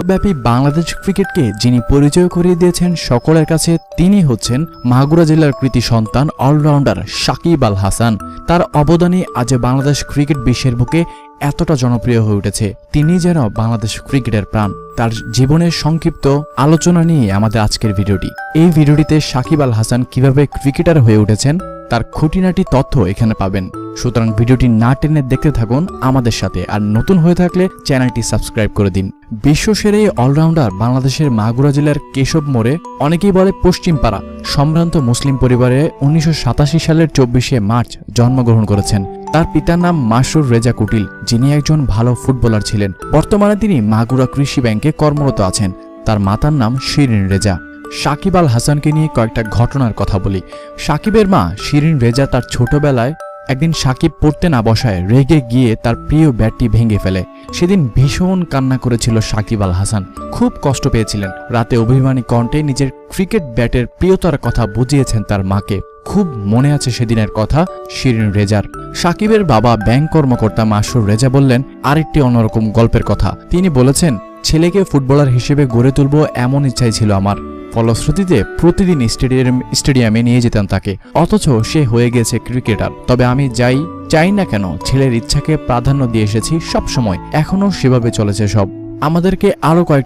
বিশ্বব্যাপী বাংলাদেশ ক্রিকেটকে যিনি পরিচয় করিয়ে দিয়েছেন সকলের কাছে, তিনি হচ্ছেন মাগুরা জেলার কৃতি সন্তান অলরাউন্ডার সাকিব আল হাসান। তার অবদানে আজ বাংলাদেশ ক্রিকেট বিশ্বের বুকে এতটা জনপ্রিয় হয়ে উঠেছে। তিনি যেন বাংলাদেশ ক্রিকেটের প্রাণ। তার জীবনের সংক্ষিপ্ত আলোচনা নিয়ে আমাদের আজকের ভিডিওটি। এই ভিডিওটিতে সাকিব আল হাসান কিভাবে ক্রিকেটার হয়ে উঠেছেন তার খুঁটিনাটি তথ্য এখানে পাবেন। সুতরাং ভিডিওটি না টেনে দেখতে থাকুন আমাদের সাথে, আর নতুন হয়ে থাকলে চ্যানেলটি সাবস্ক্রাইব করে দিন। বিশ্বসেরা এই অলরাউন্ডার বাংলাদেশের মাগুরা জেলার কেশব মোড়ে, অনেকেই বলে পশ্চিমপাড়া, সম্ভ্রান্ত মুসলিম পরিবারে 1987 সালের 24শে মার্চ জন্মগ্রহণ করেছেন। তার পিতার নাম মাসরুর রেজা কুটিল, যিনি একজন ভালো ফুটবলার ছিলেন। বর্তমানে তিনি মাগুরা কৃষি ব্যাংকে কর্মরত আছেন। তার মাতার নাম শিরিন রেজা। সাকিব আল হাসানকে নিয়ে কয়েকটা ঘটনার কথা বলি। সাকিবের মা শিরিন রেজা তার ছোটবেলায় একদিন সাকিব পড়তে না বসায় রেগে গিয়ে তার প্রিয় ব্যাটটি ভেঙে ফেলে। সেদিন ভীষণ কান্না করেছিল সাকিব আল হাসান, খুব কষ্ট পেয়েছিলেন। রাতে অভিমানী কণ্ঠে নিজের ক্রিকেট ব্যাটের প্রিয়তার কথা বুঝিয়েছেন তার মাকে। খুব মনে আছে সেদিনের কথা শিরিন রেজার। সাকিবের বাবা ব্যাংক কর্মকর্তা মাসরুর রেজা বললেন আরেকটি অন্যরকম গল্পের কথা। তিনি বলেছেন, ছেলেকে ফুটবলার হিসেবে গড়ে তুলব এমন ইচ্ছাই ছিল আমার। ফলশ্রুতিতে প্রতিদিন স্টেডিয়ামে নিয়ে যেতাম তাকে, অথচ সে হয়ে গেছে ক্রিকেটার। তবে আমি চাই না কেন, ছেলের ইচ্ছাকে প্রাধান্য দিয়ে এসেছি সব সময়। এখনো সেভাবে চলেছে সব। আমাদেরকে আরো কয়েক